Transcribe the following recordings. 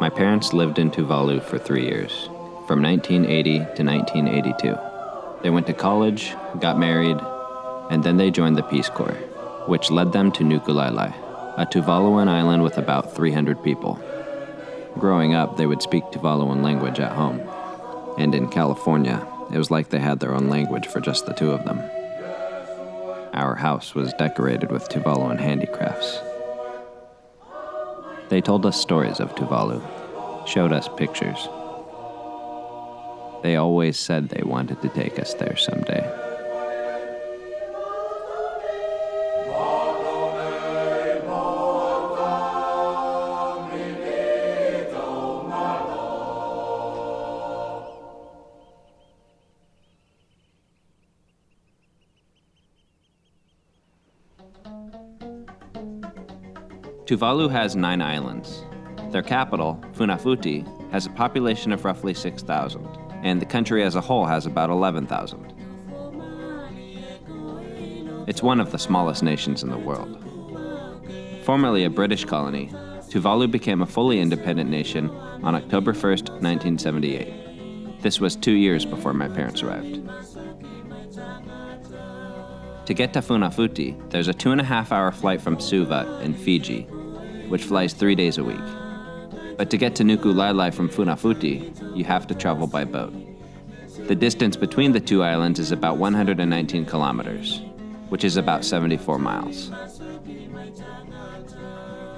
My parents lived in Tuvalu for 3 years, from 1980 to 1982. They went to college, got married, and then they joined the Peace Corps, which led them to Nukulaelae, a Tuvaluan island with about 300 people. Growing up, they would speak Tuvaluan language at home, and in California, it was like they had their own language for just the two of them. Our house was decorated with Tuvaluan handicrafts. They told us stories of Tuvalu, showed us pictures. They always said they wanted to take us there someday. Tuvalu has 9 islands. Their capital, Funafuti, has a population of roughly 6,000, and the country as a whole has about 11,000. It's one of the smallest nations in the world. Formerly a British colony, Tuvalu became a fully independent nation on October 1st, 1978. This was 2 years before my parents arrived. To get to Funafuti, there's a 2.5-hour flight from Suva in Fiji, which flies 3 days a week. But to get to Nukulaelae from Funafuti, you have to travel by boat. The distance between the two islands is about 119 kilometers, which is about 74 miles.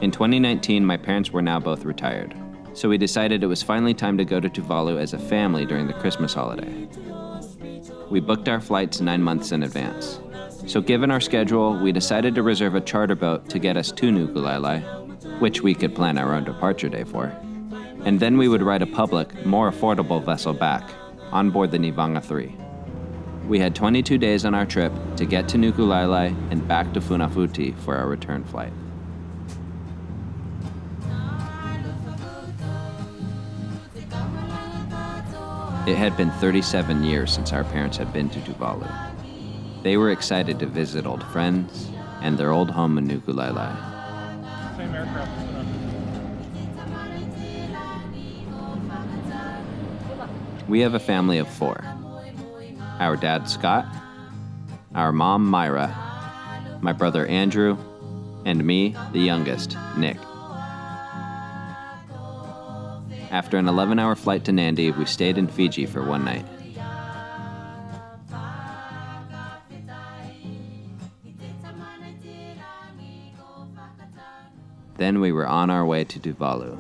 In 2019, my parents were now both retired, so we decided it was finally time to go to Tuvalu as a family during the Christmas holiday. We booked our flights 9 months in advance. So given our schedule, we decided to reserve a charter boat to get us to Nukulaelae, which we could plan our own departure day for. And then we would ride a public, more affordable vessel back, on board the Nivanga 3. We had 22 days on our trip to get to Nukulaelae and back to Funafuti for our return flight. It had been 37 years since our parents had been to Tuvalu. They were excited to visit old friends and their old home in Nukulaelae. Same aircraft. We have a family of 4. Our dad, Scott, our mom, Myra, my brother, Andrew, and me, the youngest, Nick. After an 11-hour flight to Nandi, we stayed in Fiji for one night. Then we were on our way to Tuvalu.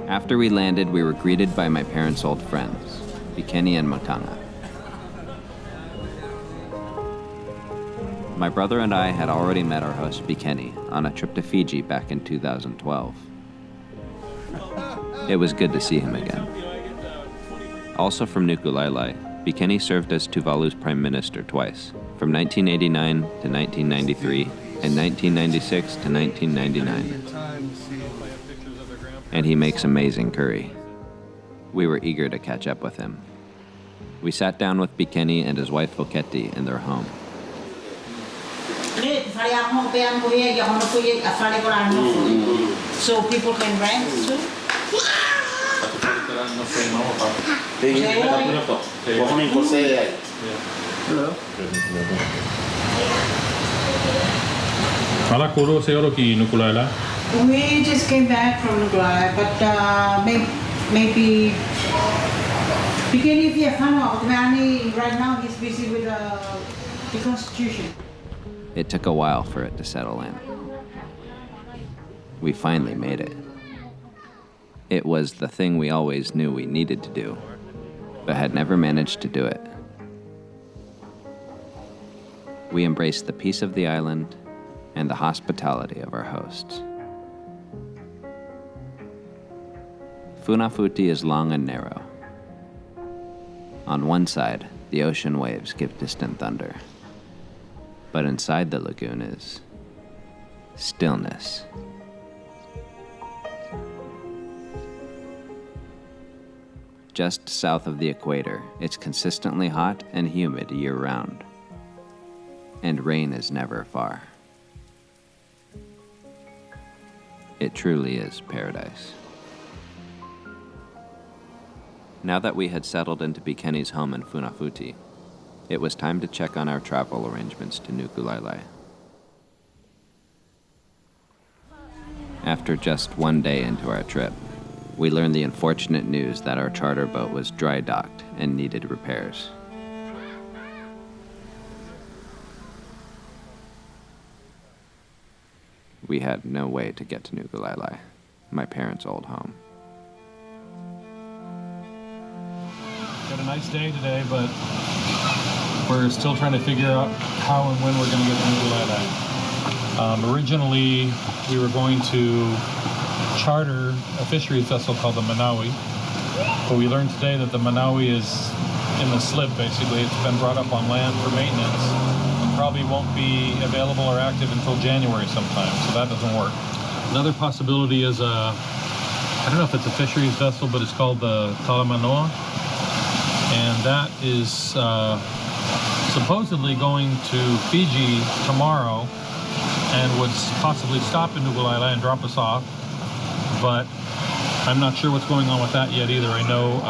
After we landed, we were greeted by my parents' old friends, Bikini and Matanga. My brother and I had already met our host, Bikini, on a trip to Fiji back in 2012. It was good to see him again. Also from Nukulaelae, Bikini served as Tuvalu's prime minister twice, from 1989 to 1993 and 1996 to 1999. And he makes amazing curry. We were eager to catch up with him. We sat down with Bikini and his wife Boketi in their home. So people can rent too? Ala kuro seoro ki Nukulaelae. We just came back from Nukulaelae, but maybe beginning of right now he's busy with the Constitution. It took a while for it to settle in. We finally made it. It was the thing we always knew we needed to do, but had never managed to do it. We embraced the peace of the island and the hospitality of our hosts. Funafuti is long and narrow. On one side, The ocean waves give distant thunder. But inside the lagoon is stillness. Just south of the equator, it's consistently hot and humid year-round. And rain is never far. It truly is paradise. Now that we had settled into Bikini's home in Funafuti, it was time to check on our travel arrangements to Nukulaelae. After just one day into our trip, we learned the unfortunate news that our charter boat was dry docked and needed repairs. We had no way to get to Nukulaelae, my parents' old home. Got a nice day today, but we're still trying to figure out how and when we're going to get to Nukulaelae. Originally, we were going to charter a fisheries vessel called the Manawi, but we learned today that the Manawi is in the slip, basically. It's been brought up on land for maintenance and probably won't be available or active until January sometime, so that doesn't work. Another possibility is I don't know if it's a fisheries vessel, but it's called the Talamanoa, and that is supposedly going to Fiji tomorrow and would possibly stop in Nukulaelae and drop us off, but I'm not sure what's going on with that yet either. I know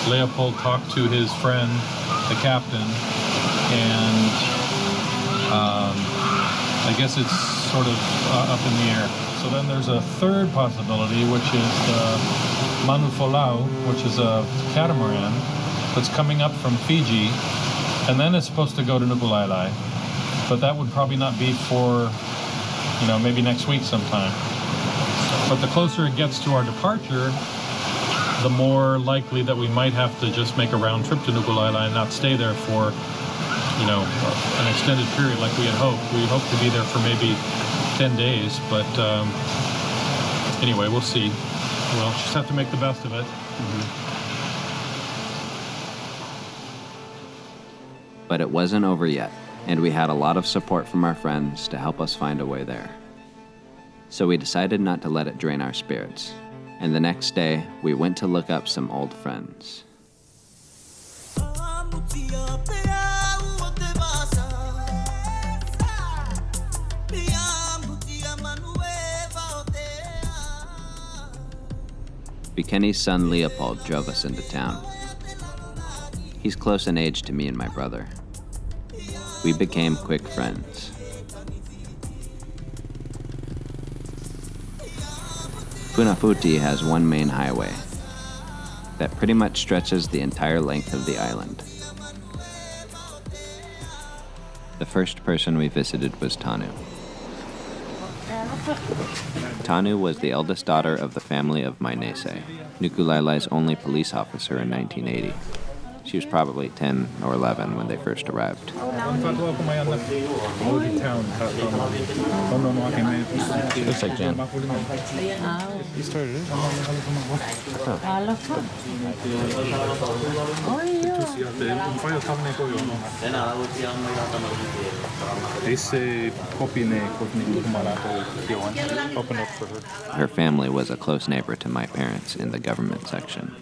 Leopold talked to his friend, the captain, and I guess it's sort of up in the air. So then there's a third possibility, which is the Funafuti, which is a catamaran that's coming up from Fiji, and then it's supposed to go to Nukulaelae. But that would probably not be for, maybe next week sometime. But the closer it gets to our departure, the more likely that we might have to just make a round trip to Nukulaelae and not stay there for, an extended period like we had hoped. We hoped to be there for maybe 10 days, but anyway, we'll see. We'll just have to make the best of it. But it wasn't over yet, and we had a lot of support from our friends to help us find a way there. So we decided not to let it drain our spirits, and the next day, we went to look up some old friends. Bikini's son Leopold drove us into town. He's close in age to me and my brother. We became quick friends. Funafuti has one main highway that pretty much stretches the entire length of the island. The first person we visited was Tanu. Tanu was the eldest daughter of the family of Myra, Nukulaelae's only police officer in 1980. She was probably 10 or 11 when they first arrived. Looks like Jan. You started it? Her family was a close neighbor to my parents in the government section.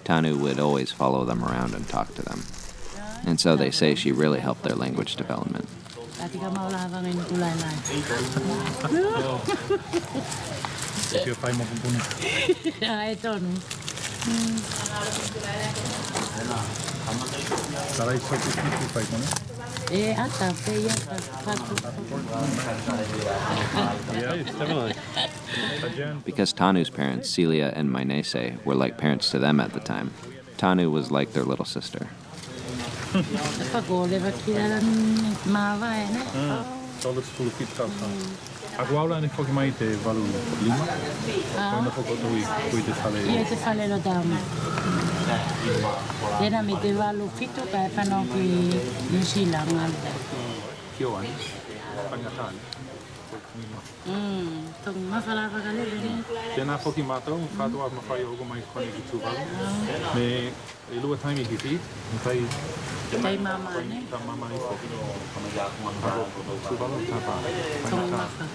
Tanu would always follow them around and talk to them. And so they say she really helped their language development. Because Tanu's parents, Celia and Myra, were like parents to them at the time, Tanu was like their little sister. Tong mawhala ka kalili. Tēnā whoki mātou, whātua mawhai o mai kone ki Tuvalu. Me e lua taimi ki ti, tai mama ne. Ta mama i whoki. Tuvalu tāpā. Tong mawha.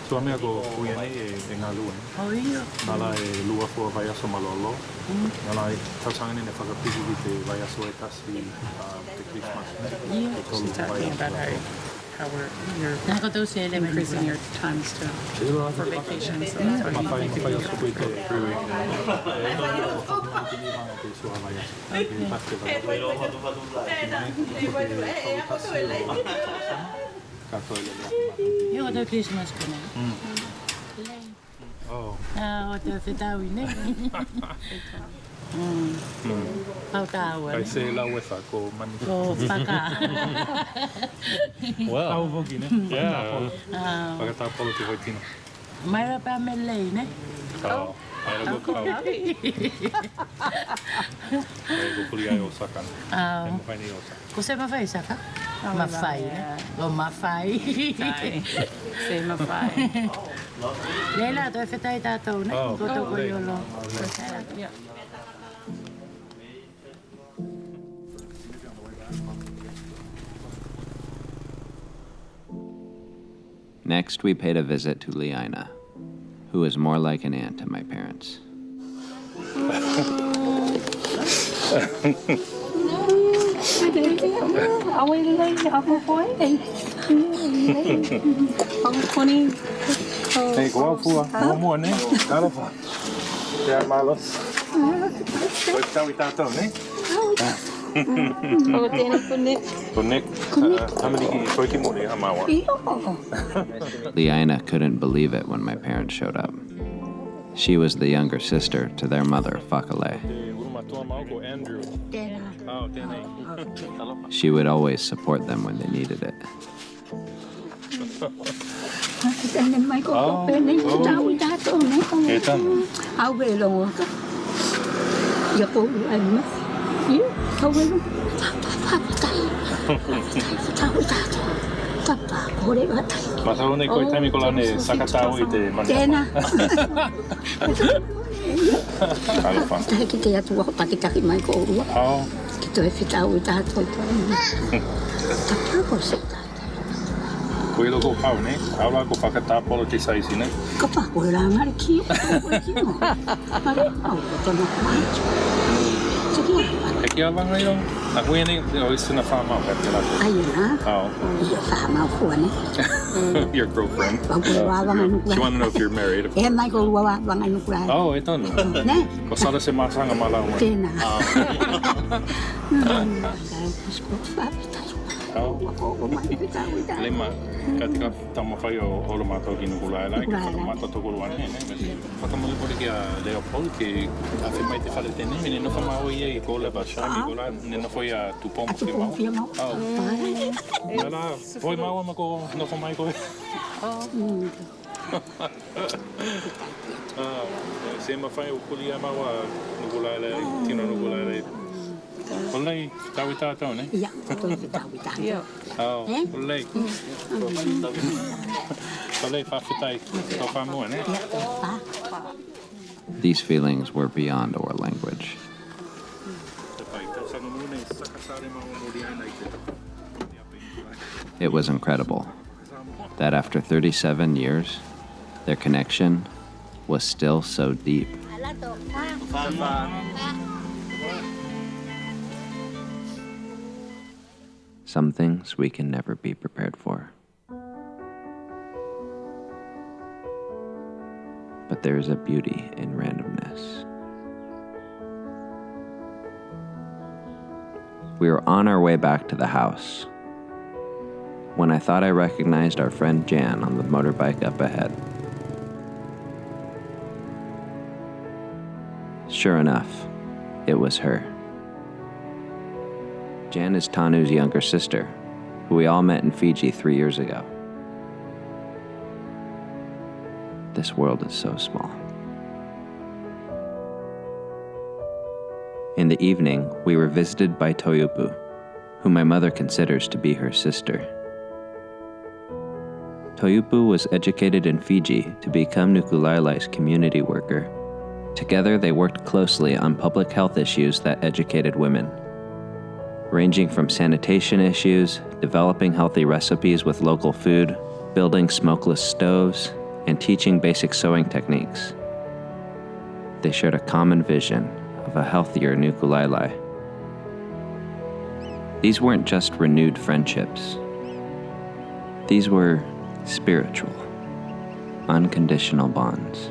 Tua mea ko kuia nei e ngā lua. Iyo. Nala e lua fua vai aso malolo. Nala e tausanga ne whakapiki ki te vai aso e tasi te Christmas. Yeah, she's talking about how you're increasing your times for vacations. So that's why Mawhai you mawhai aso koe te brewing. Yo, the Christmas ka na. Oh. O te whitawi ne. Pau tāua. Kai se lau e wha ko mani. Ko whaka. Tau voki ne? Yeah. Whakatā polo te hoitina. Myra pa me lei ne. Oh. Ai rago kau. Ai ko puli ai Osaka. E mawhai nei Osaka. Ko se mawhai saka? Mawhai ne. O mawhai. Se mawhai. Leila, toi whetai tātou ne. Ko tō ko iolo. Next, we paid a visit to Leina, who is more like an aunt to my parents. Hei, ko au fua. Mua mua ne? Karawa. Te a malos. Koe tau I tātou ne? O tēnei kone. Konek. Tamariki koe ki mōre ha mawa. Leina couldn't believe it when my parents showed up. She was the younger sister to their mother, Fakale. Te urumatua mau ko Andrew. Oh, tēnei. She would always support them when they needed it. E tanu. Au ve longo. Ya ko ai ma. Ye, au ve longo. Tapa, kore wa tai. Masaro nei koe taimi ko lane sakatau I te mani. Tēnā. Karawa. Tai ki te atu wa pakitaki mai ko urua. Oh. Ki toi whitau I tātou. Tapa ko se tātou. Koe loko pau ne? Aula ko whakatā polo te saisi ne? Ka pa koe rā ngare ki o. Koe ki o. Mare, au ko tono kumaito. Siki a. E ki awanga I o? A koe nei o isina whamau ka te lako. Ai nā. Oh. Ia whamau fua ne. Your girlfriend. Au koe wā wanga She nukura. wanted to know if you're married. E mai ko ua wanga nukura. Oh, e tonu. Ne? Ko sara se masanga malau. Tēnā. Oh. Lema, ka tika tamawhai o olo mātou ki Nukulaelae, ka whakamata Tuvaluan ne. Whakamuli pore ki a Leopold ki a whimai te whare tēne, me ne nofa mau I e ko lewa shai mi ko la, ne nofa I a tupomo ki mau. Oh. Nā la, hoi mau ama ko nofa mai koe. Se mawhai o kuli a mau a Nukulaelae, tino Nukulaelae. Olei, tau I tātou ne? Ia, ko toi whitau I tātou. Oh, olei. Olei, whawhitai, tau whamua ne? Ia, ko pā. These feelings were beyond our language. It was incredible that after 37 years, their connection was still so deep. Some things we can never be prepared for. But there is a beauty in randomness. We were on our way back to the house when I thought I recognized our friend Jan on the motorbike up ahead. Sure enough, it was her. Jan is Tanu's younger sister, who we all met in Fiji 3 years ago. This world is so small. In the evening, we were visited by Toyopu, who my mother considers to be her sister. Toipu was educated in Fiji to become Nukulaelae's community worker. Together, they worked closely on public health issues that educated women, ranging from sanitation issues, developing healthy recipes with local food, building smokeless stoves, and teaching basic sewing techniques. They shared a common vision of a healthier Nukulaelae. These weren't just renewed friendships. These were spiritual, unconditional bonds.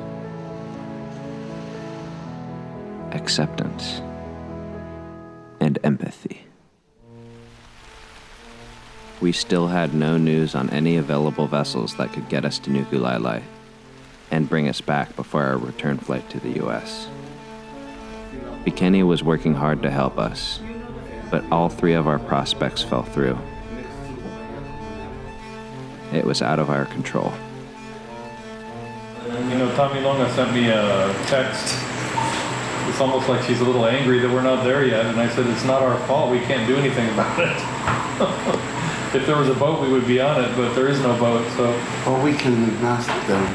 Acceptance and empathy. We still had no news on any available vessels that could get us to Nukulaelae and bring us back before our return flight to the U.S. Bikini was working hard to help us, but all three of our prospects fell through. It was out of our control. You know, Tommy Longa sent me a text. It's almost like she's a little angry that we're not there yet, and I said, it's not our fault, we can't do anything about it. If there was a boat, we would be on it, but there is no boat, so... Or we can ask them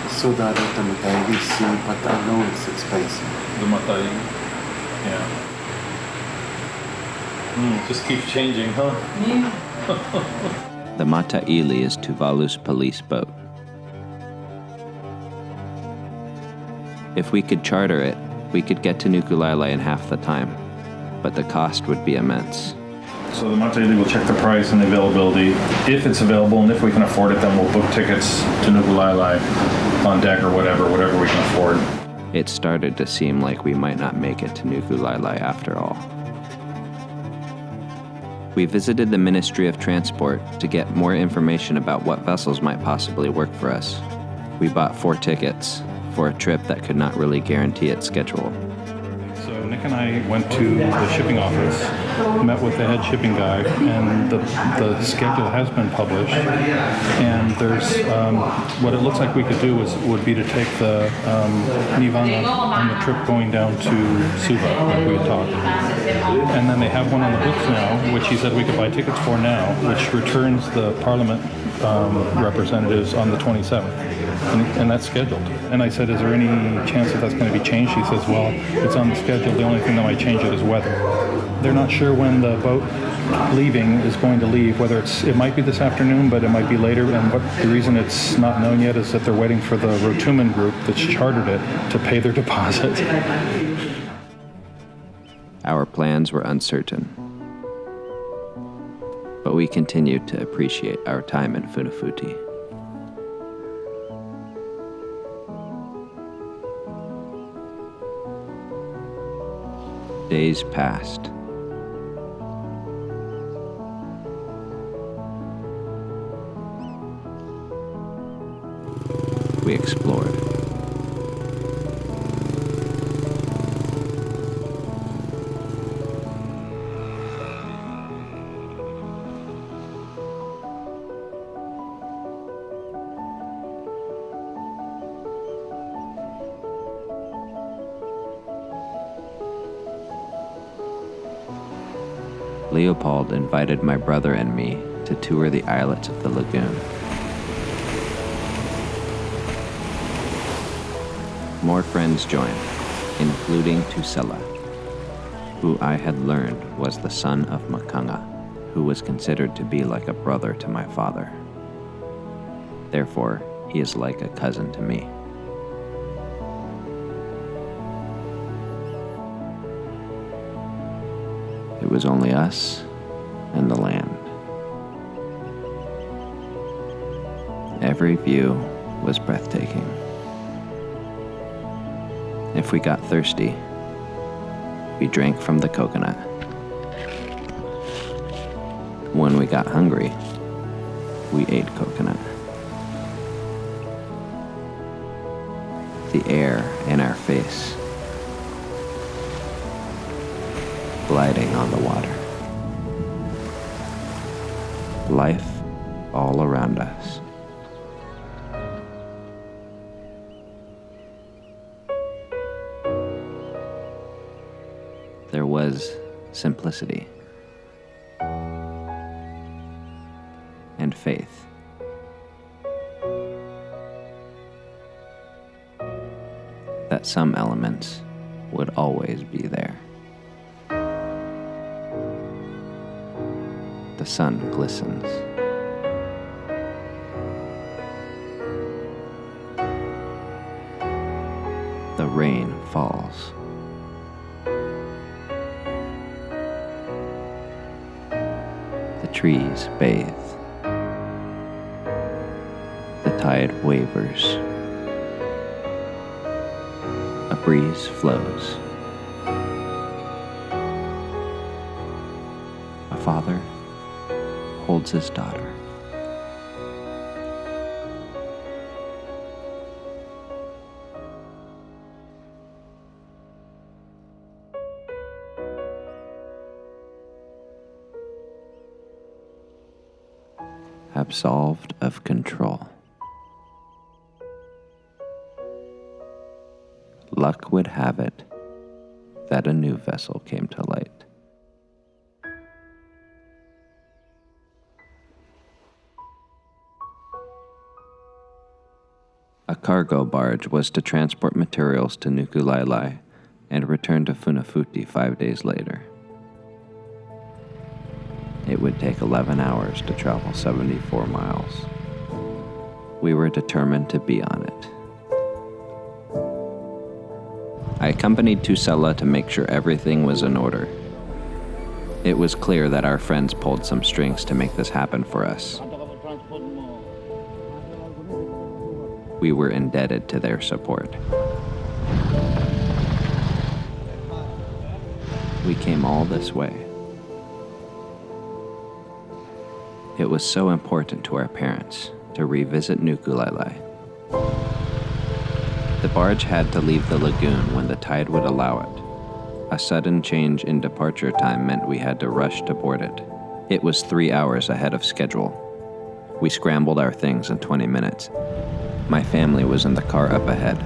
so that the Matai see, but I know it's expensive. The Matai, yeah. Just keeps changing, huh? The Mataili is Tuvalu's police boat. If we could charter it, we could get to Nukulaelae in half the time, but the cost would be immense. So the Mataili will check the price and the availability. If it's available and if we can afford it, then we'll book tickets to Nukulaelae on deck or whatever we can afford. It started to seem like we might not make it to Nukulaelae after all. We visited the Ministry of Transport to get more information about what vessels might possibly work for us. We bought 4 tickets for a trip that could not really guarantee its schedule. So Nick and I went to the shipping office, met with the head shipping guy, and the schedule has been published. And there's what it looks like we could do would be to take the Nivana on the trip going down to Suva, like we had talked. And then they have one on the books now, which he said we could buy tickets for now, which returns the Parliament representatives on the 27th. And that's scheduled. And I said, is there any chance that that's going to be changed? He says, well, it's on the schedule. The only thing that might change it is weather. They're not sure when the boat leaving is going to leave, whether it might be this afternoon, but it might be later. And the reason it's not known yet is that they're waiting for the Rotuman group that's chartered it to pay their deposit. Our plans were uncertain, but we continued to appreciate our time in Funafuti. Days passed. We explored. Leopold invited my brother and me to tour the islets of the lagoon. More friends joined, including Tusela, who I had learned was the son of Makanga, who was considered to be like a brother to my father. Therefore, he is like a cousin to me. It was only us and the land. Every view was breathtaking. If we got thirsty, we drank from the coconut. When we got hungry, we ate coconut. The air in our face, gliding on the water. Life all around us. There was simplicity and faith that some elements would always be there. The sun glistens. The rain falls. The trees bathe. The tide wavers. A breeze flows. A father holds his daughter. Absolved of control. Luck would have it that a new vessel came to light. A cargo barge was to transport materials to Nukulaelae and return to Funafuti 5 days later. It would take 11 hours to travel 74 miles. We were determined to be on it. I accompanied Tuvalu to make sure everything was in order. It was clear that our friends pulled some strings to make this happen for us. We were indebted to their support. We came all this way. It was so important to our parents to revisit Nukulaelae. The barge had to leave the lagoon when the tide would allow it. A sudden change in departure time meant we had to rush to board it. It was 3 hours ahead of schedule. We scrambled our things in 20 minutes. My family was in the car up ahead.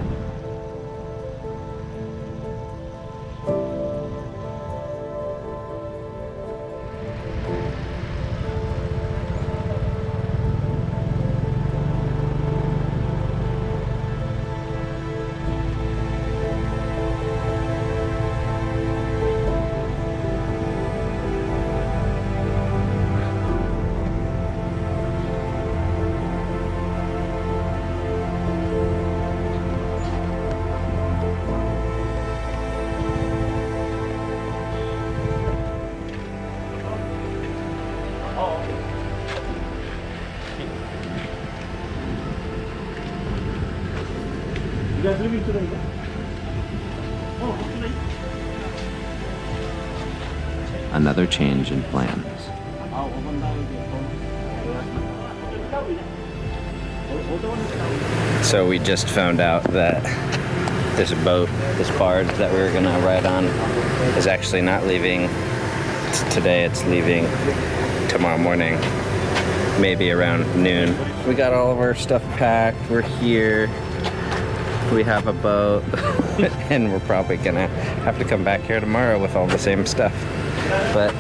Another change in plans. So we just found out that this boat, this barge that we were gonna ride on, is actually not leaving today. It's leaving tomorrow morning, maybe around noon. We got all of our stuff packed. We're here. We have a boat, and we're probably gonna have to come back here tomorrow with all the same stuff. But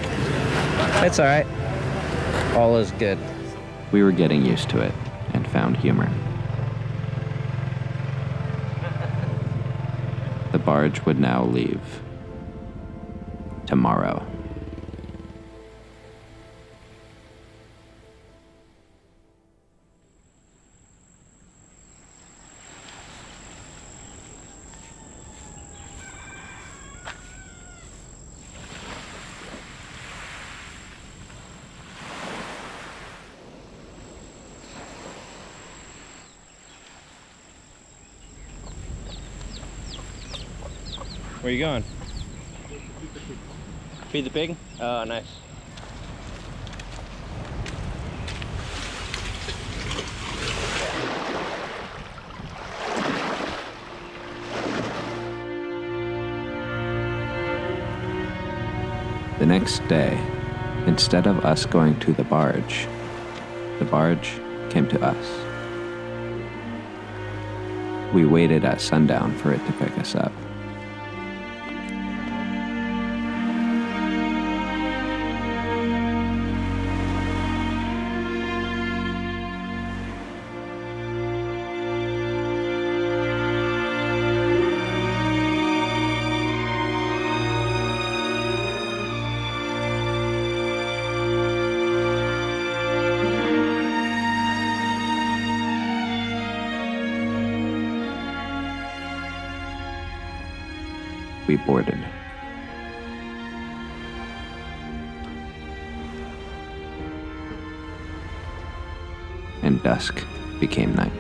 it's all right. All is good. We were getting used to it and found humor. The barge would now leave tomorrow. Where are you going? Feed the pig? Oh, nice. The next day, instead of us going to the barge came to us. We waited at sundown for it to pick us up. we boarded. And dusk became night.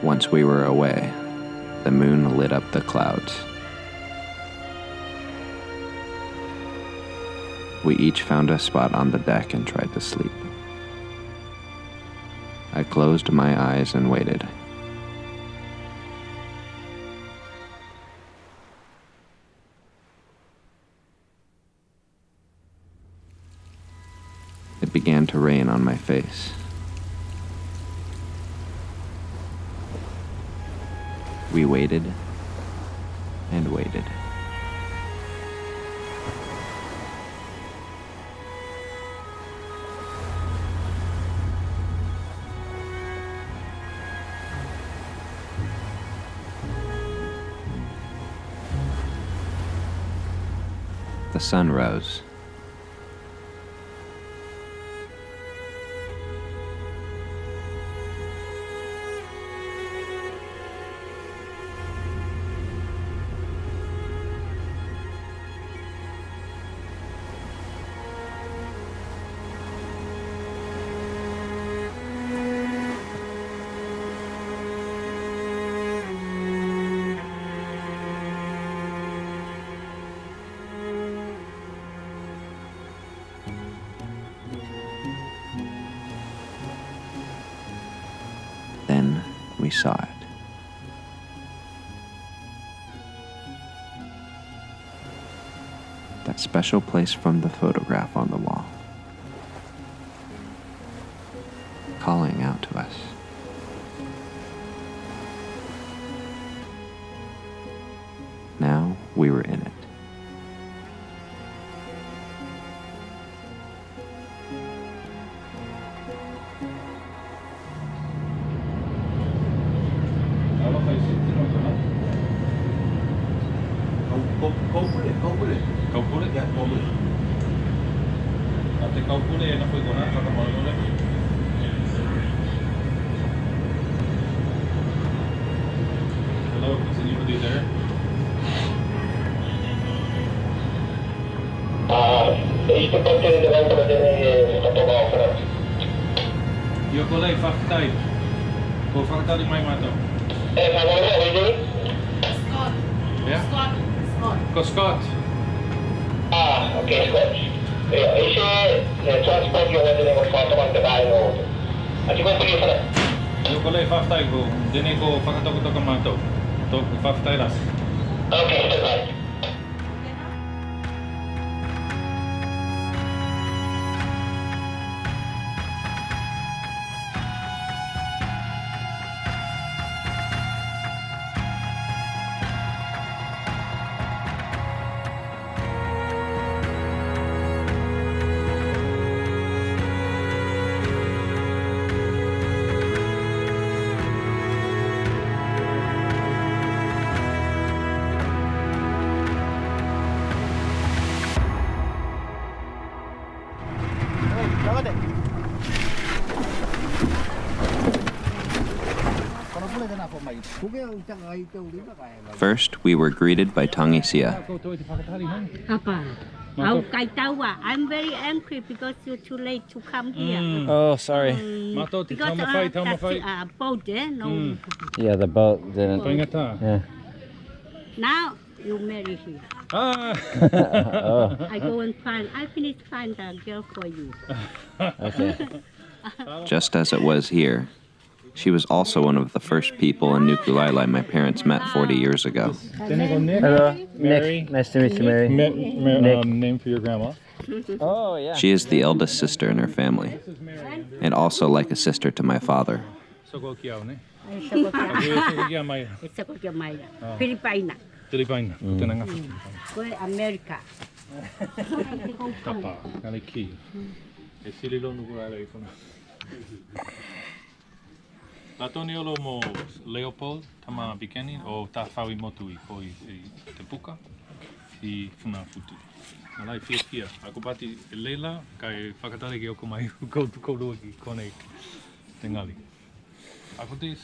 Once we were away, the moon lit up the clouds. We each found a spot on the deck and tried to sleep. I closed my eyes and waited. It began to rain on my face. We waited and waited. The sun rose. Then we saw it. That special place from the photograph on the wall, calling out to us. Now we were in it. Kau boleh? Ya, kau boleh. Ate kau boleh na foi gona ka mo le. Hello, is anybody there? Este parte de la otra tiene sta tomando. Io colei fa type. Ko fa di mai mato. Ma vuoi vedere? Yeah? Scott. Ok, Scott. Esse transport yung wala nang photo ang tabayan mo. At yung pili pala. Io colei fa type ko. Dine ko fa to ka mato. To fa type ras. Okay, right. First, we were greeted by Kausiva. I'm very angry because you're too late to come here. Oh, sorry. Because boat there, no. Yeah, the boat didn't. Yeah. Now you marry here. Oh. I go and I finish find a girl for you. Okay. Just as it was here, she was also one of the first people in Nukulaelae my parents met 40 years ago. Hello, Mary. Nick. Nice to meet you, Mary. Name for your grandma. Oh, yeah. She is the eldest sister in her family, and also like a sister to my father. Myra. Filipina. Go to America. Tapa, kaliki. E sililo Nukulaelae kono. Latoni olo mo Leopold tama beginning o ta fawi motu I te puka. I Funafuti. Nalai pia. Ako pati leila kai whakatare ki oko mai koutua ki konei tengali. Ako te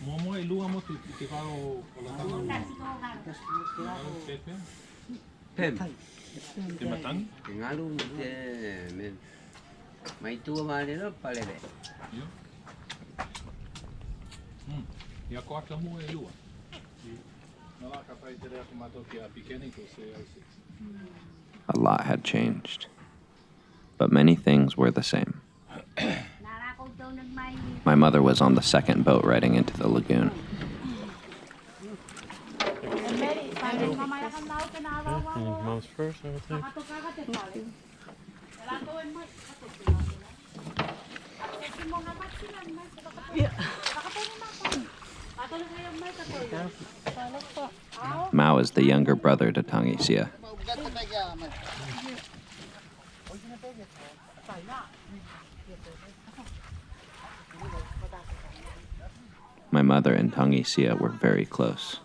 mua I lua mo te whao o la tanga. Pepe? Pem. Te matangi? Te ngalu mo te mai tua mare no palere. Yo. Ia ko aka mua E lua. Nala ka pai te rea tomato ki a pikeni ko se au se. A lot had changed, but many things were the same. My mother was on the second boat riding into the lagoon. Mom's first, I would think. Mao is the younger brother to Tangisia. My mother and Tangisia were very close.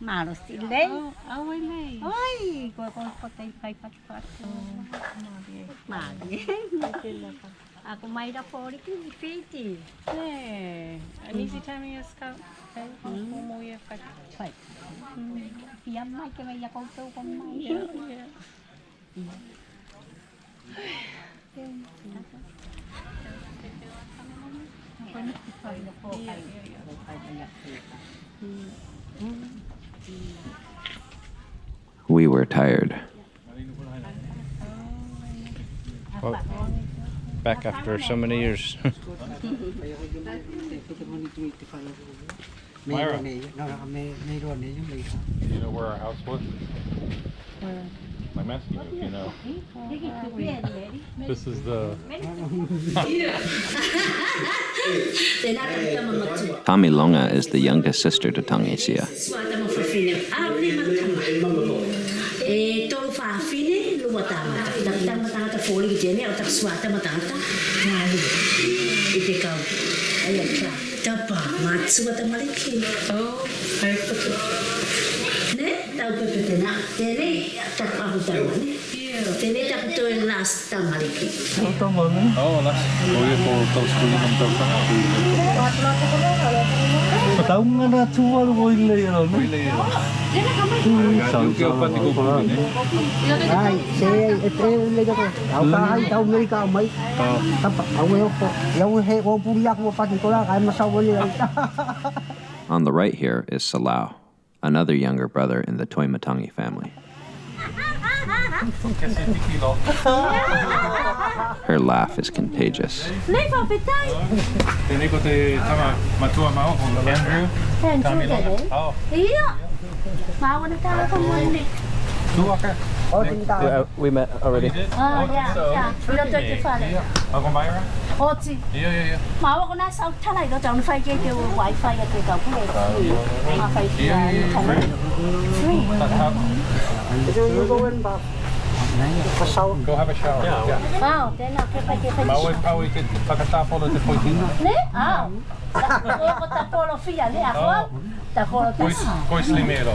Malos tilay. Away may. Ay, ko patay pat. Mali. Ako Myra 40 50. Yeah. An easy time in your scout. Okay. Umuwi ka. Phải. Yam mai cái mày con tôi con mày. Yeah. We were tired. Well, back after so many years. Myra, you know where our house was? Where? I'm asking you if you know. This is the... Tamilonga is the youngest sister to Tangisia. Oh, that's... Oye, po taus kulit ng taus na. Tahu mana Tuvalu boleh ya, no? Yung kaya pati ko kulit eh. Ay, saya itu lagi tu. Tahu kahai tahu mereka mai. Tapi awak apa? Yang he orang puliak mau pati kolah, kaya masau boleh. On the right here is Salau, another younger brother in the Toimatangi family. Her laugh is contagious. Andrew, oh. Yeah, we met already. Ako Myra? Yeah. Mà con nói sao thế này nó chọn phai kia kêu wifi thì cậu cũng được. Mà phai free. Go have a shower. Oh, thế nào cái phai kia phai. Mau pau ke pakatapolo te poitina. Nè, à. Cô ta polo fia nè, à. Ta polo ta. Pois limero.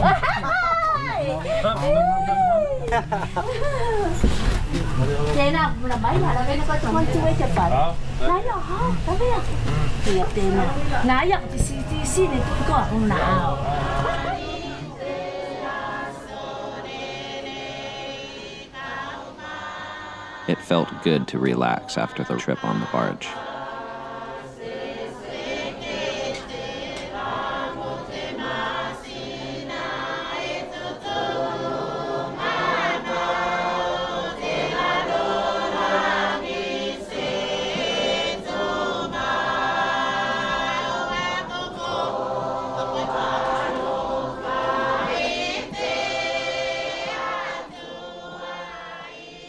Thế nào là mấy nhà là bên nó có con chui chụp ảnh. Nãy giờ hả? Có biết không? Tiệp tiền à. Nãy giờ thì xin này tôi có không nào. It felt good to relax after the trip on the barge.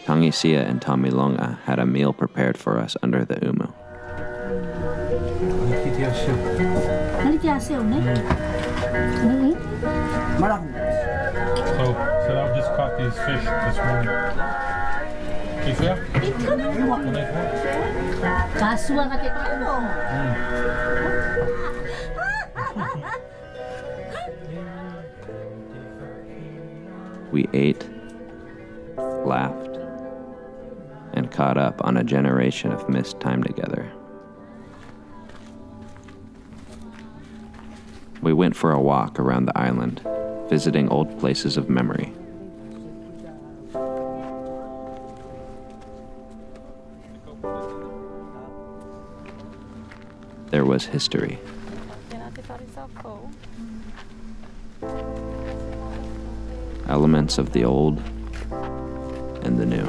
Tangisia and Tamilonga had a meal prepared for us under the umu. So I've just caught these fish this morning. Kifia? Kasua ka tito. We ate, laughed, and caught up on a generation of missed time together. We went for a walk around the island, visiting old places of memory. There was history. Elements of the old and the new.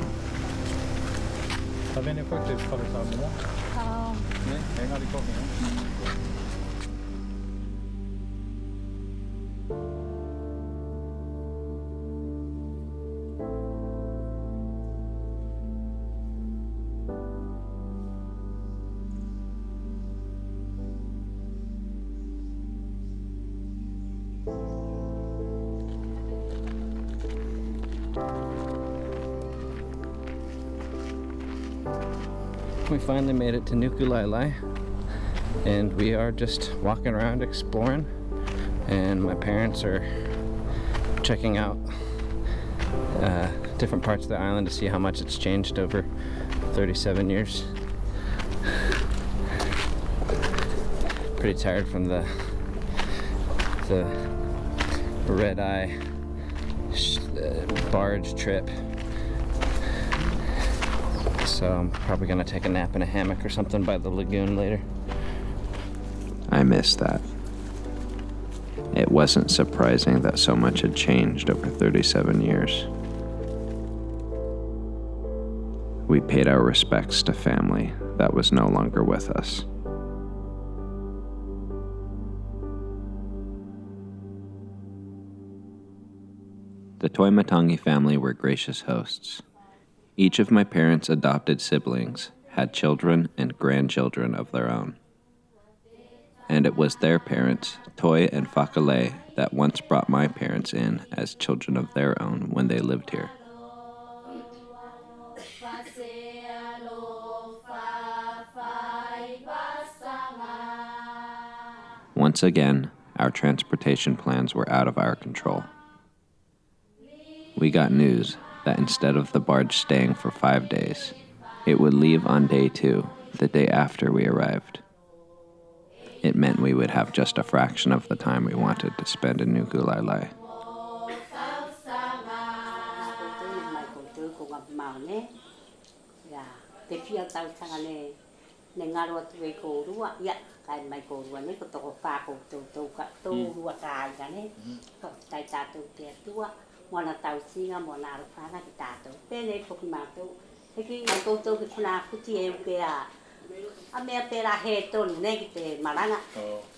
We finally made it to Nukulaelae, and we are just walking around exploring, and my parents are checking out different parts of the island to see how much it's changed over 37 years. Pretty tired from the red-eye barge trip. So I'm probably gonna take a nap in a hammock or something by the lagoon later. I miss that. It wasn't surprising that so much had changed over 37 years. We paid our respects to family that was no longer with us. The Toimatangi family were gracious hosts. Each of my parents' adopted siblings had children and grandchildren of their own. And it was their parents, Toi and Fakale, that once brought my parents in as children of their own when they lived here. Once again, our transportation plans were out of our control. We got news that instead of the barge staying for 5 days, it would leave on day 2, the day after we arrived. It meant we would have just a fraction of the time we wanted to spend in Nukulaelae. Mona tau singa mona rupana ki tato pene poki mato heki mai koutou ki Funafuti e ukea a mea pera he tonu ne ki te maranga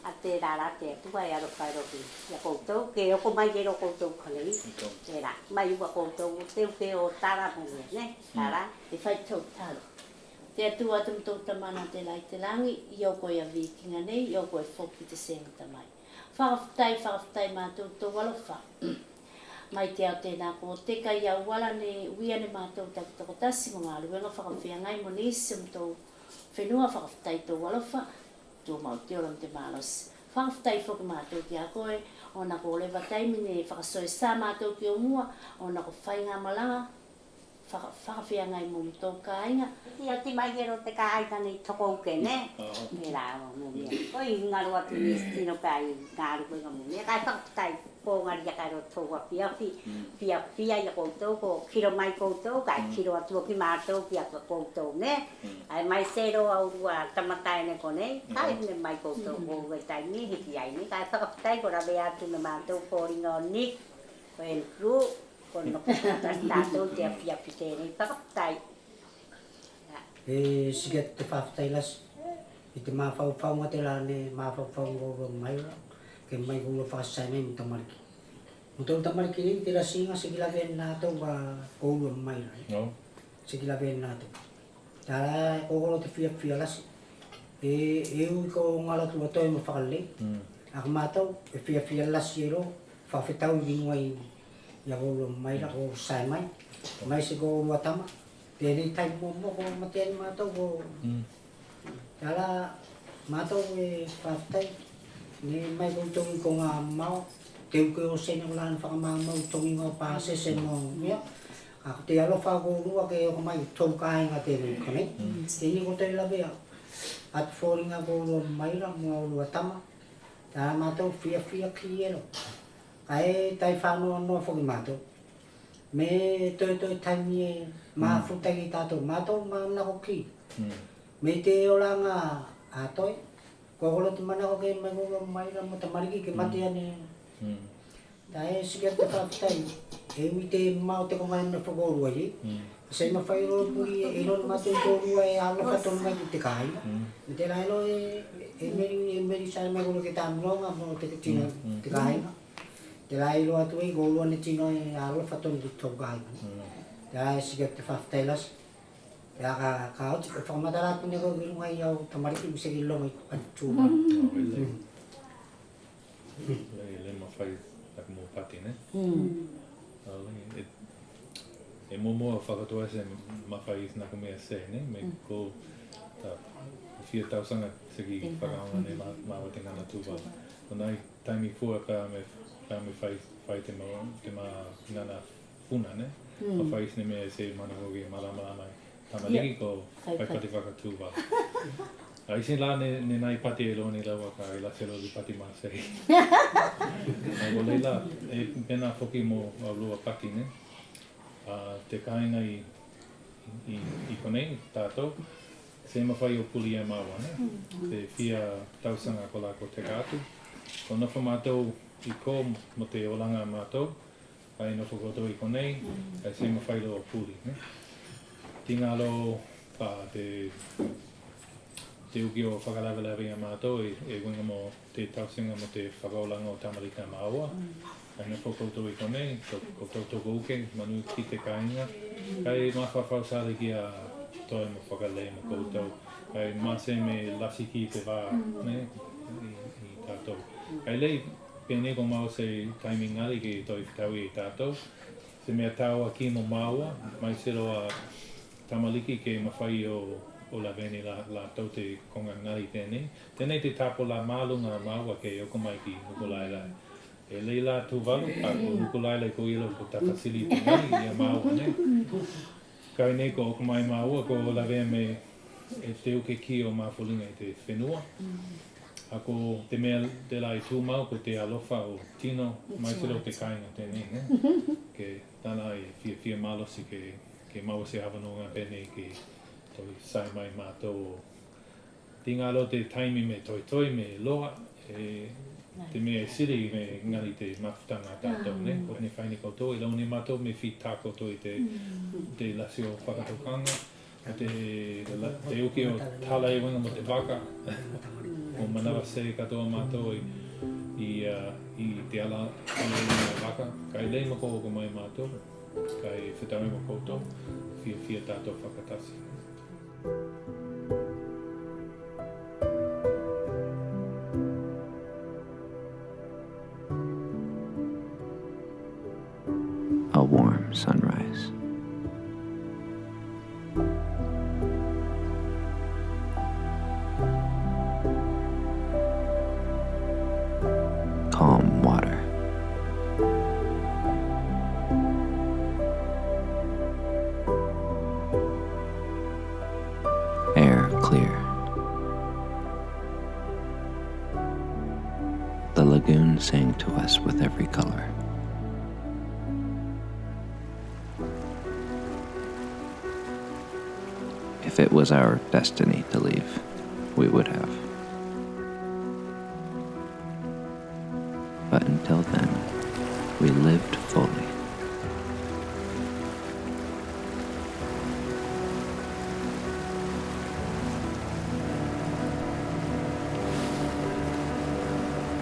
a te rara te tua e aro kairoki ia koutou ke oko mai kero koutou kalei era mai uwa koutou te uke o tara mune ne tara Te whai tau taro. Te atua tumtou tamana te lai te langi, i oko ia vikinga nei, i oko e whoki te senga tamai. Whakawhitai mātou tō walofa. Mai te ao tēnā ko te kai au wala ne uia ne mātou tako tasi mo ngā luenga whakawhia ngai mo nisi mto whenua whakawhitai tō walofa tō mau te oram te mālos. Whakawhitai whoki mātou ki a koe o na ko lewa taimi ne whakasoe sā mātou ki o mua o na ko whai ngā malanga whakawhia ngai mo mto kāinga. Ia ti mai kero te kāinga nei toko uke ne me rā o mumia. Oi ngaru atu nisi tino kai ngā luenga mumia kai whakawhitai ko ngari ka ro towa pia ia koutou ko kiro mai koutou kai kiro atu ki mātou ki a koutou ne ai mai sero au rua tamatai ne ko nei kai ne mai koutou ko ngai tai ni hiki ai ni kai whakawhitai ko rabe atu ne mātou ko ringa o ni ko en kru ko no tātou te pia pite ni whakawhitai E siget te whakawhitai las i te mawhau ngate la ne mawhau ngoro Myra ke mai ko whakasai mai mutamariki. Mutul tamariki ni tira singa sigila ven nato ba kolo Myra. No. Sigila ven nato. Tara kolo te fia las. E u ko ngala tu to mo whakale. Ak mato e fia las yero whawhetau wingwai ya kolo Myra ko sai mai. Mai se ko watama. Tēnei tai mōmoko matea ni mātou ko. Tala mātou e whāwhitai. Ne mai tongi ko ngā mau. Te uke o sena ko lana whakamāmau tongi ngā pāsese ngā mea. Ako te alofa ko rua ke o mai tau kāinga tēnei konei. Tēnei ko te labea. At fōringa ko rua Myra mua o rua tama. Tala mātou fia ki ero. Kai tai whanua noa whoki mātou. Me toi taimi e maafutai ki tātou mātou manako ki. Me te oranga ātoi. Kokolo te manako ke mai ngoro Myra mo te mariki ke matea ne. Tai sikia te whaafutai. E ui te mau te komai na whakorua i. Sei ma whai roi puri e ino ni mātou korua e alofa tonu mai ki te kai. Me te raino e meri sai mai ngoro ke tāmronga mo te tina te kai. Te rai loa tui, gōlua ne tino e alofa tonu ki tau kai. Te rai sikia te whaafutai las. Te ka oti, ka whakamatara pune ko girunga i au tamariki mi seki longa i atūma. Le ma whai like mō pati, ne? E mō whakatoa se ma whai is nako mea se, ne? Me ko ta whia tausanga seki whakaonga ne māua te ngana Tuvalu. Ko nai taimi fua ka me whai te ma ngana puna, ne? Ma whai is ne mea se mana hoki e marama mai. Tamaliki ko whai pati whakatūwalu. Ai sin la ne nai pati e loni lawa ka i la se lo li pati māsei. Ko leila e pena whoki mo lua paki, ne? Te kāinga i konei tātou, se mawhai o puli e māua, ne? Te whia tausanga ko lako te kātu. Ko nofo mātou i ko mo te olanga mātou, kai nofo koto i konei, kai se mawhai lo o puli, ne? Tingalo pa te uki o whakalawalawi a mātou e winga mo te tausinga mo te whakaolanga o tamarika māua. Kai na whakautou i konei, ko tautoko uke, manu ki te kāinga. Kai mawhawhau sāre ki a toi mo whakalei mo koutou. Kai māse me lasi ki te wā, ne, i tātou. Kai lei, pēne ko mau se taimi ngari ki toi whitaui i tātou. Se mea tāua ki mo māua, mai sero a tamaliki ke mawhai o la veni la tau te konga ngari tēnei. Tēnei te tāpo la mālunga māua ke oko mai ki Nukulaelae. E leila Tuvalu, a ko Nukulaelae ko ilo ko takasili te ngari i a māua, ne? Kai nei ko oko mai māua ko la vea me e te uke ki o māwhulinga i te whenua. A ko te mea te lai tūmau ko te alofa o tino mai sero te kāinga tēnei, ne? Ke tāna e whia mālosi ke maua se hawanonga pēnei ke toi sai mai mātou. Tingalo te taimi me toi me loa, te mea e siri me ngari te mawhutanga tātou, ne? O ne whaini koutou, i launi mātou me whi tā koutou i te lasi o whakataukanga, te uki o tala e winga mo te waka, o manawa se katoa mātou i te ala waka, kai lei mako o mai mātou, kai whetau mo koutou, whia tātou whakatasi. A warm sunrise. Calm water. Air clear. The lagoon sang to us with every color. If it was our destiny to leave, we would have. But until then, we lived fully.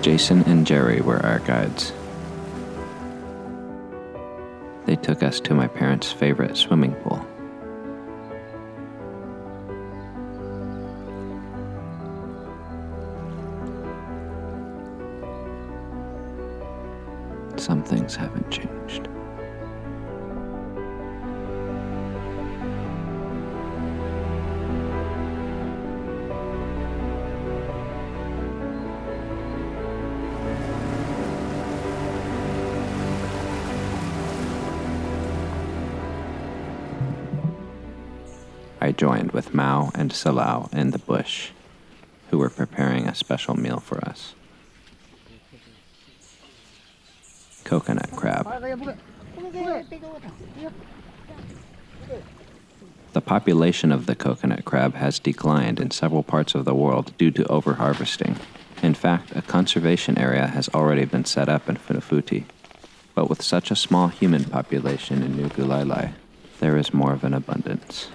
Jason and Jerry were our guides. They took us to my parents' favorite swimming pool. Some things haven't changed. joined with Mao and Salau in the bush, who were preparing a special meal for us. Coconut crab. The population of the coconut crab has declined in several parts of the world due to overharvesting. In fact, a conservation area has already been set up in Funafuti. But with such a small human population in Nukulaelae, there is more of an abundance.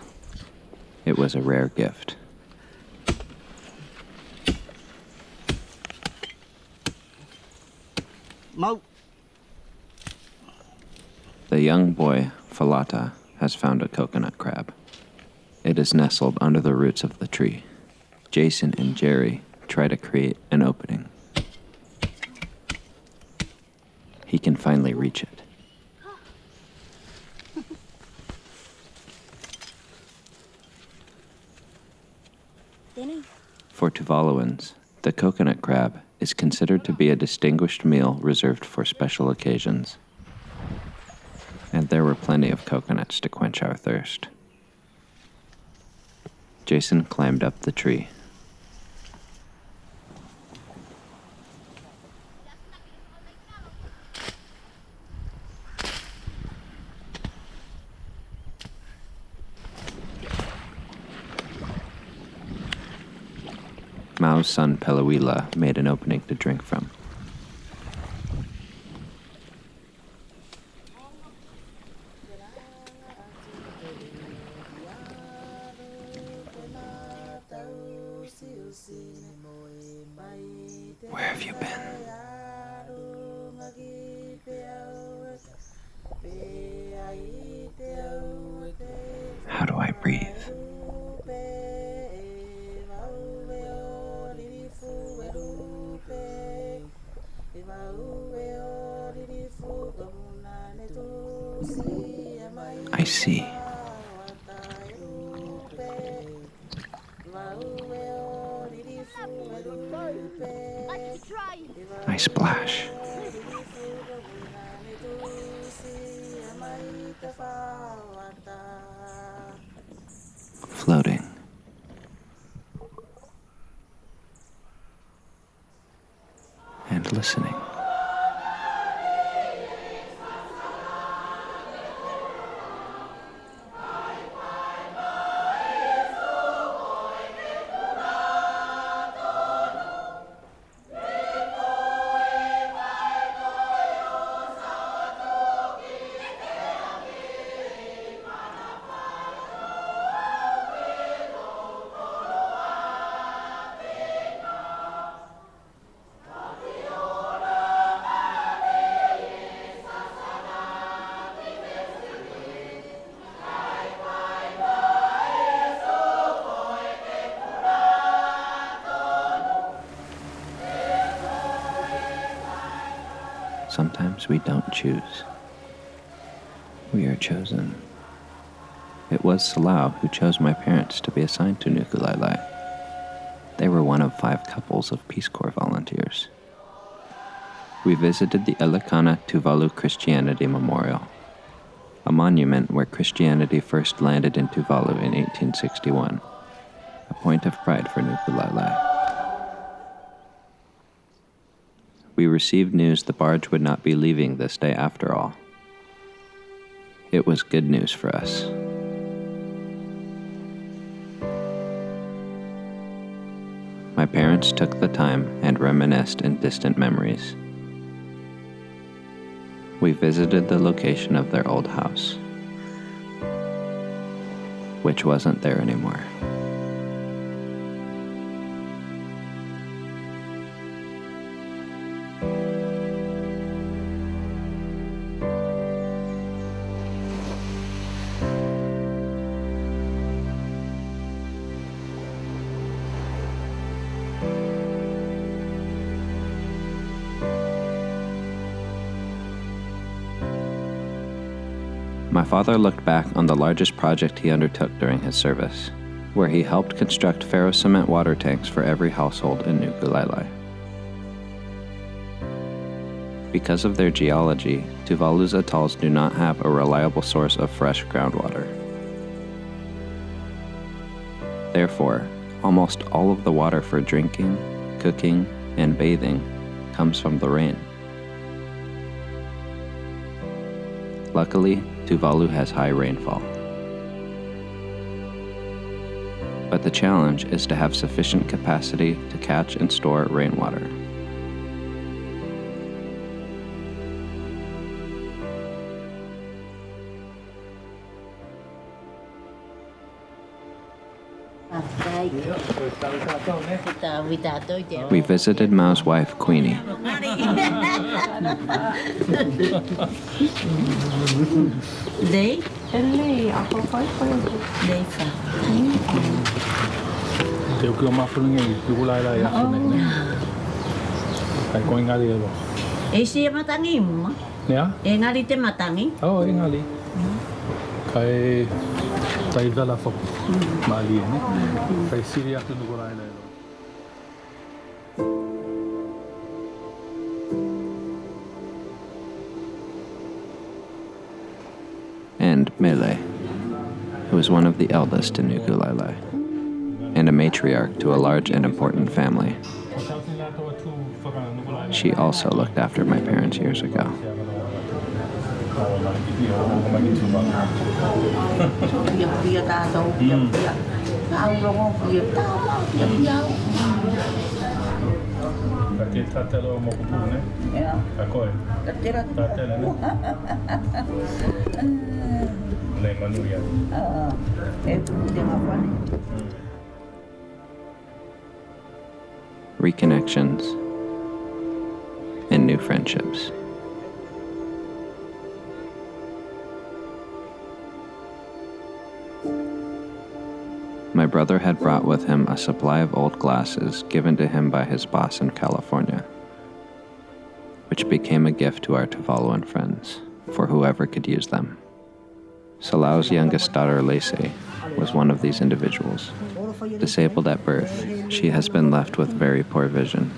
It was a rare gift. Mo. The young boy, Falata, has found a coconut crab. It is nestled under the roots of the tree. Jason and Jerry try to create an opening. He can finally reach it. For Tuvaluans, the coconut crab is considered to be a distinguished meal reserved for special occasions. And there were plenty of coconuts to quench our thirst. Jason climbed up the tree. Mao's son Pelawila made an opening to drink from. Where have you been? How do I breathe? I see. I splash. Floating. And listening. Sometimes we don't choose. We are chosen. It was Salau who chose my parents to be assigned to Nukulaelae. They were one of 5 couples of Peace Corps volunteers. We visited the Elikana Tuvalu Christianity Memorial, a monument where Christianity first landed in Tuvalu in 1861, a point of pride for Nukulaelae. We received news the barge would not be leaving this day after all. It was good news for us. My parents took the time and reminisced in distant memories. We visited the location of their old house, which wasn't there anymore. My father looked back on the largest project he undertook during his service, where he helped construct ferrocement water tanks for every household in Nukulaelae. Because of their geology, Tuvalu's atolls do not have a reliable source of fresh groundwater. Therefore, almost all of the water for drinking, cooking, and bathing comes from the rain. Luckily, Tuvalu has high rainfall. But the challenge is to have sufficient capacity to catch and store rainwater. We visited Mao's wife, Queenie. Yeah? Oh, ingali. Kai taidala fo mali ne. Kai siria tu Nukulaelae. And Mele, who is one of the eldest in Nukulaelae, and a matriarch to a large and important family. She also looked after my parents years ago. Reconnections and new friendships. My brother had brought with him a supply of old glasses given to him by his boss in California, which became a gift to our Tuvaluan friends for whoever could use them. Salau's youngest daughter, Lacey, was one of these individuals. Disabled at birth, she has been left with very poor vision.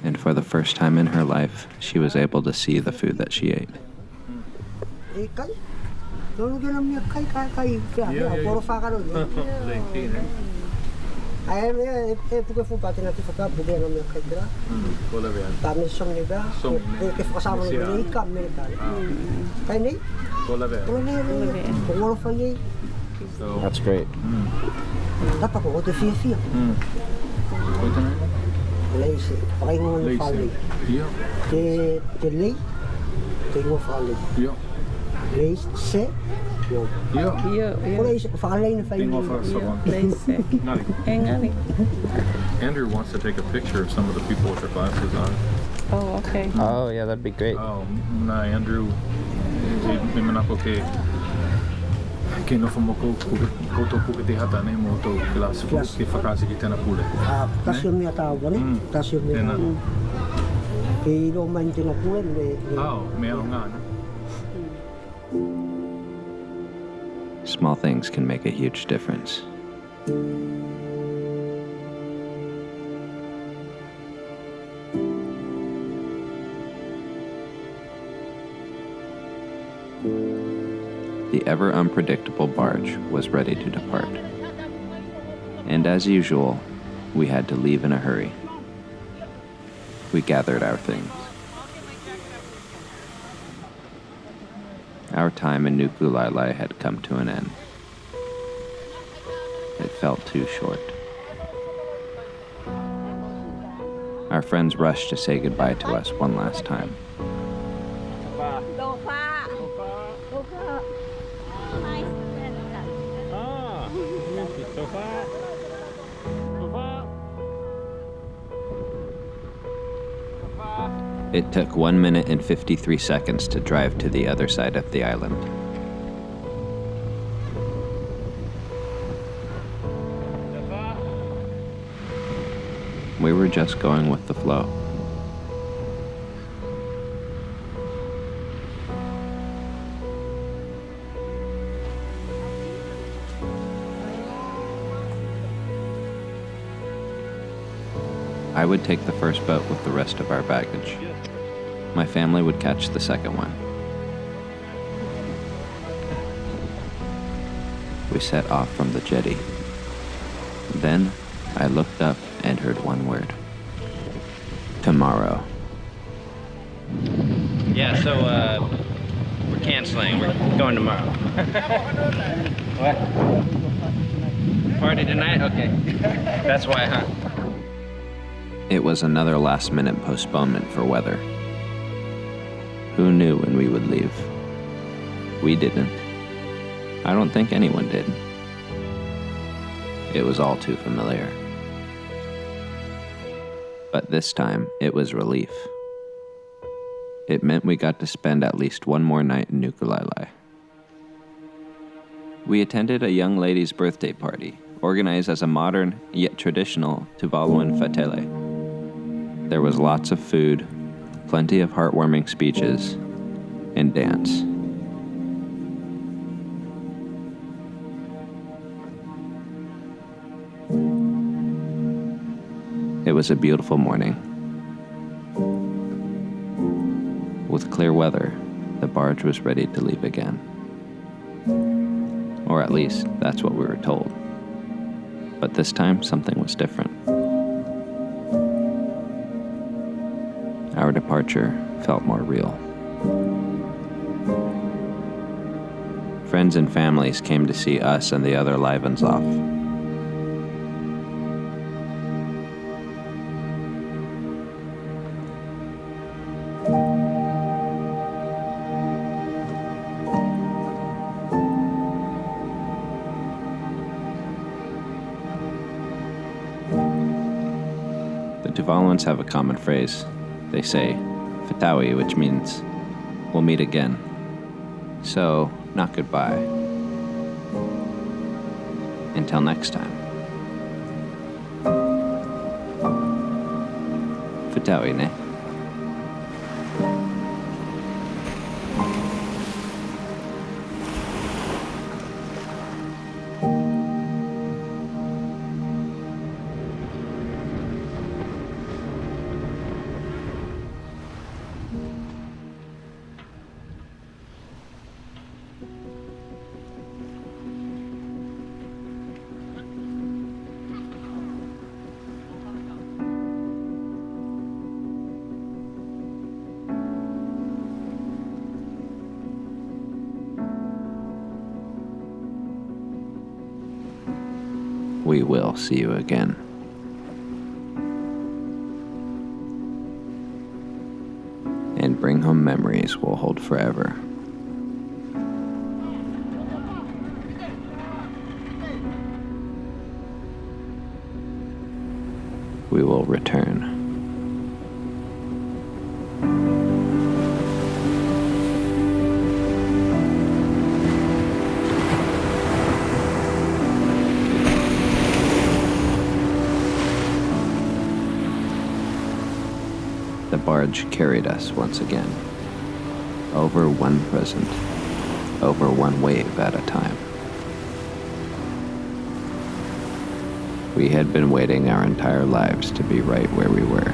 And for the first time in her life, she was able to see the food that she ate. That's great. Andrew wants to take a picture of some of the people with their glasses on. Oh, okay. Oh, yeah, that'd be great. Oh, nah, Andrew. Que no famo ko to te hata ne mo to class ko ke fakasi ki tena pule. Kasih mi ata wale, kasih mi. Ke do man tena pule le. Oh, me nga. Small things can make a huge difference. The ever unpredictable barge was ready to depart. And as usual, we had to leave in a hurry. We gathered our things. Our time in Nukulaelae had come to an end. It felt too short. Our friends rushed to say goodbye to us one last time. It took 1 minute and 53 seconds to drive to the other side of the island. We were just going with the flow. I would take the first boat with the rest of our baggage. My family would catch the second one. We set off from the jetty. Then I looked up and heard one word. Tomorrow. Yeah, so we're canceling. We're going tomorrow. What? Party tonight? Okay. That's why, huh? It was another last-minute postponement for weather. Who knew when we would leave? We didn't. I don't think anyone did. It was all too familiar. But this time, it was relief. It meant we got to spend at least one more night in Nukulaelae. We attended a young lady's birthday party, organized as a modern, yet traditional Tuvaluan fatele. There was lots of food, plenty of heartwarming speeches, and dance. It was a beautiful morning. With clear weather, the barge was ready to leave again. Or at least, that's what we were told. But this time, something was different. Our departure felt more real. Friends and families came to see us and the other live-ins off. The Tuvaluans have a common phrase. They say, Fatawi, which means, we'll meet again. So, not goodbye. Until next time. Fatawi, ne? We will see you again. And bring home memories we'll hold forever. We will return. The barge carried us once again, over one present, over one wave at a time. We had been waiting our entire lives to be right where we were.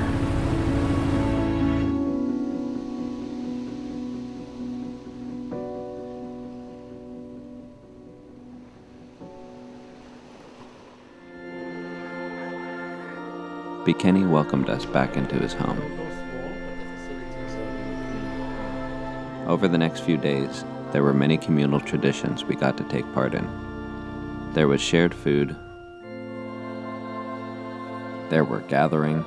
Bikini welcomed us back into his home. Over the next few days, there were many communal traditions we got to take part in. There was shared food. There were gatherings.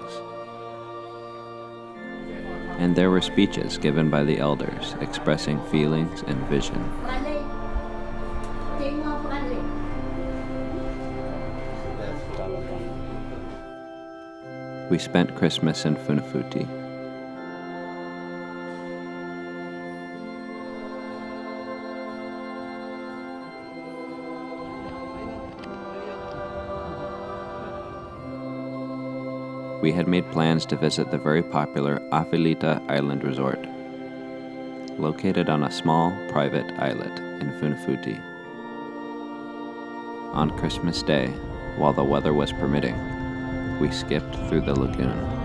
And there were speeches given by the elders expressing feelings and vision. We spent Christmas in Funafuti. We had made plans to visit the very popular Awhilita Island Resort, located on a small, private islet in Funafuti. On Christmas Day, while the weather was permitting, we skipped through the lagoon.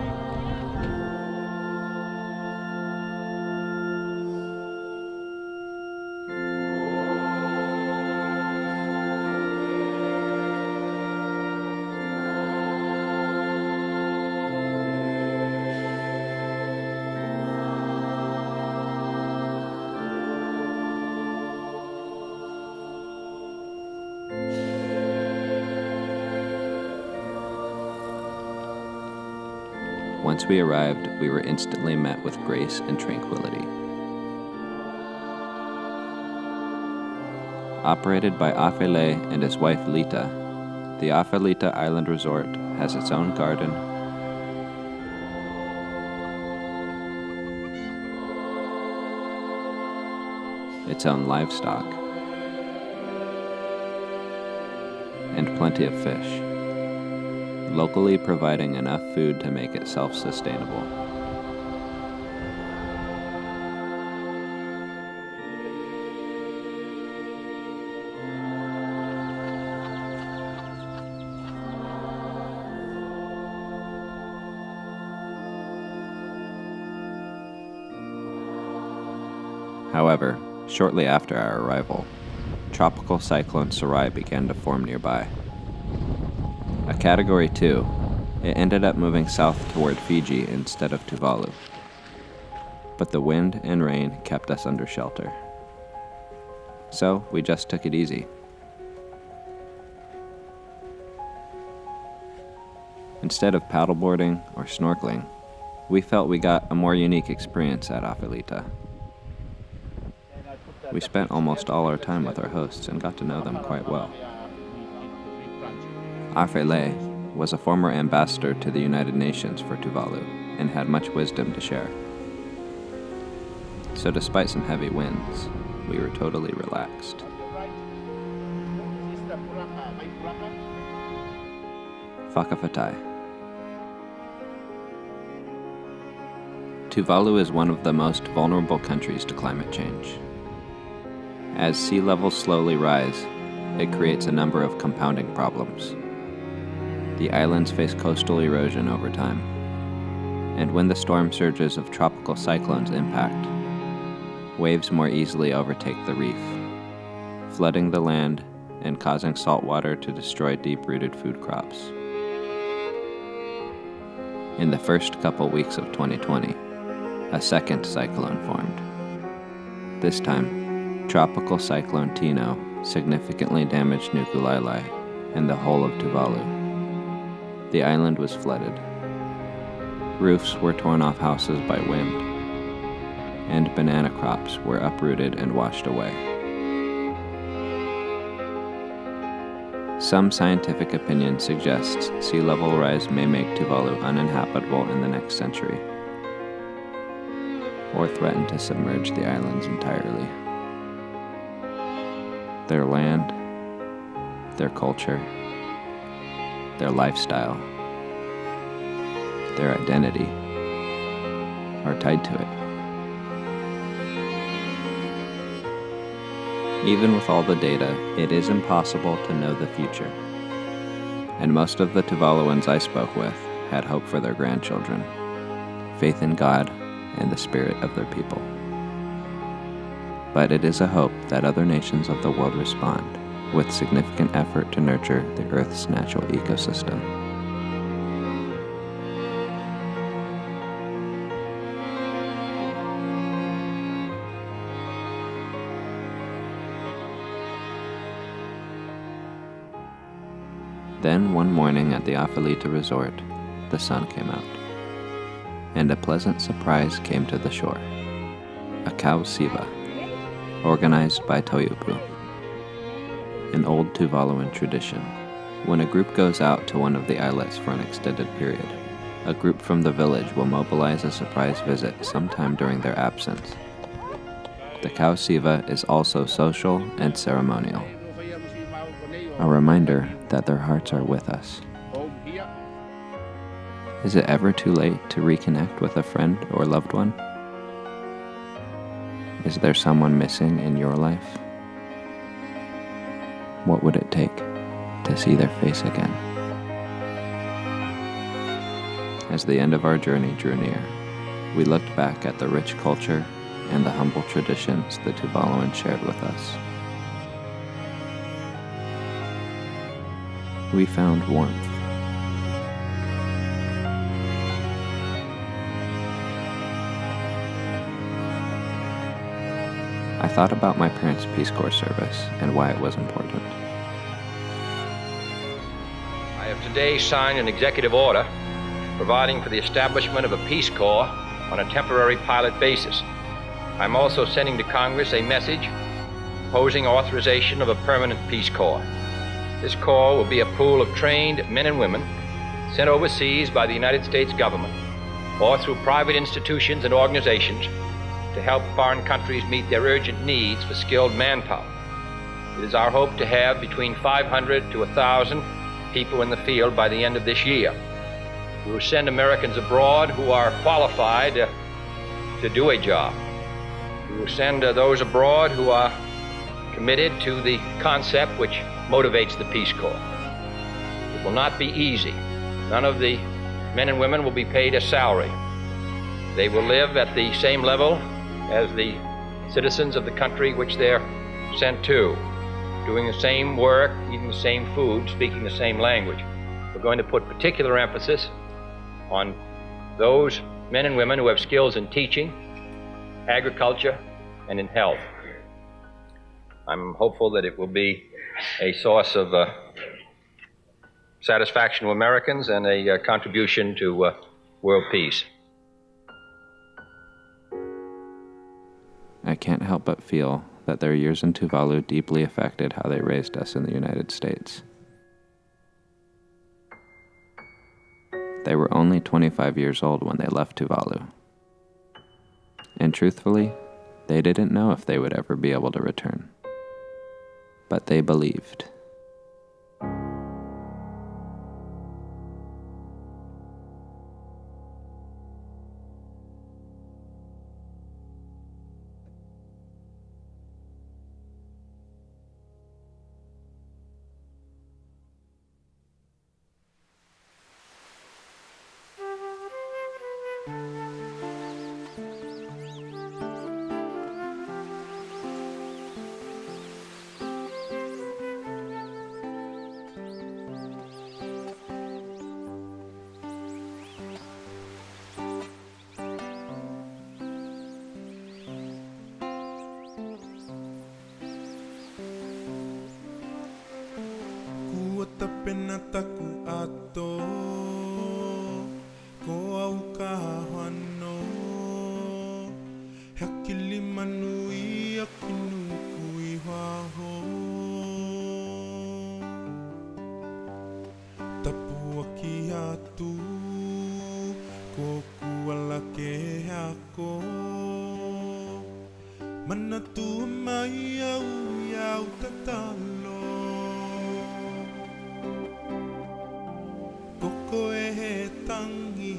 Once we arrived, we were instantly met with grace and tranquility. Operated by Awhile and his wife Lita, the Awhilita Island Resort has its own garden, its own livestock, and plenty of fish, locally providing enough food to make it self-sustainable. However, shortly after our arrival, Tropical Cyclone Sarai began to form nearby. A Category 2, it ended up moving south toward Fiji instead of Tuvalu. But the wind and rain kept us under shelter. So we just took it easy. Instead of paddleboarding or snorkeling, we felt we got a more unique experience at Awhilita. We spent almost all our time with our hosts and got to know them quite well. Awhile was a former ambassador to the United Nations for Tuvalu and had much wisdom to share. So despite some heavy winds, we were totally relaxed. Whakafatai. Tuvalu is one of the most vulnerable countries to climate change. As sea levels slowly rise, it creates a number of compounding problems. The islands face coastal erosion over time, and when the storm surges of tropical cyclones impact, waves more easily overtake the reef, flooding the land and causing salt water to destroy deep-rooted food crops. In the first couple weeks of 2020, a second cyclone formed. This time, Tropical Cyclone Tino significantly damaged Nukulaelae and the whole of Tuvalu. The island was flooded. Roofs were torn off houses by wind, and banana crops were uprooted and washed away. Some scientific opinion suggests sea level rise may make Tuvalu uninhabitable in the next century, or threaten to submerge the islands entirely. Their land, their culture, their lifestyle, their identity are tied to it. Even with all the data, it is impossible to know the future. And most of the Tuvaluans I spoke with had hope for their grandchildren, faith in God and the spirit of their people. But it is a hope that other nations of the world respond with significant effort to nurture the Earth's natural ecosystem. Then one morning at the Awhilita Resort, the sun came out. and a pleasant surprise came to the shore. A Kausiva, organized by Toyupu. An old Tuvaluan tradition. When a group goes out to one of the islets for an extended period, a group from the village will mobilize a surprise visit sometime during their absence. The Kausiva is also social and ceremonial. A reminder that their hearts are with us. Is it ever too late to reconnect with a friend or loved one? Is there someone missing in your life? What would it take to see their face again? As the end of our journey drew near, we looked back at the rich culture and the humble traditions the Tuvaluan shared with us. We found warmth. I thought about my parents' Peace Corps service and why it was important. I have today signed an executive order providing for the establishment of a Peace Corps on a temporary pilot basis. I'm also sending to Congress a message proposing authorization of a permanent Peace Corps. This Corps will be a pool of trained men and women sent overseas by the United States government or through private institutions and organizations to help foreign countries meet their urgent needs for skilled manpower. It is our hope to have between 500 to 1,000 people in the field by the end of this year. We will send Americans abroad who are qualified to do a job. We will send those abroad who are committed to the concept which motivates the Peace Corps. It will not be easy. None of the men and women will be paid a salary. They will live at the same level as the citizens of the country which they're sent to, doing the same work, eating the same food, speaking the same language. We're going to put particular emphasis on those men and women who have skills in teaching, agriculture, and in health. I'm hopeful that it will be a source of satisfaction to Americans and a contribution to world peace. I can't help but feel that their years in Tuvalu deeply affected how they raised us in the United States. They were only 25 years old when they left Tuvalu. And truthfully, they didn't know if they would ever be able to return. But they believed. Penataku ato ko au kahano hakili manui akinu kui waho tapu aki atu ko kuala ke ako manatu mai au yau tatalo Koko e tangi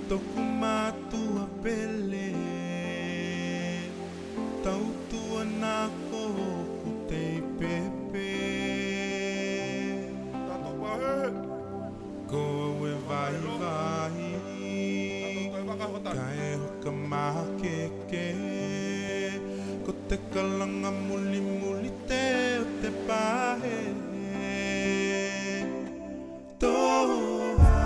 toku matua pele tautua nako kutei pepe Ko e vai vai Kae hoka makeke Ko te kalanga muli muli te o te pahe Toha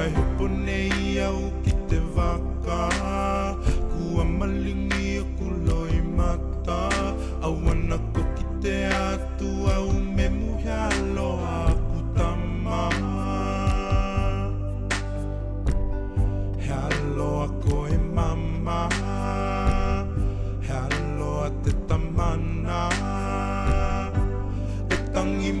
Kai hipo nei au ki te waka Kua malingi o kuloi mata Au ana ko ki te atu au me muhi aloha ku tama He aloha ko e mama He aloha te tamana Te tangi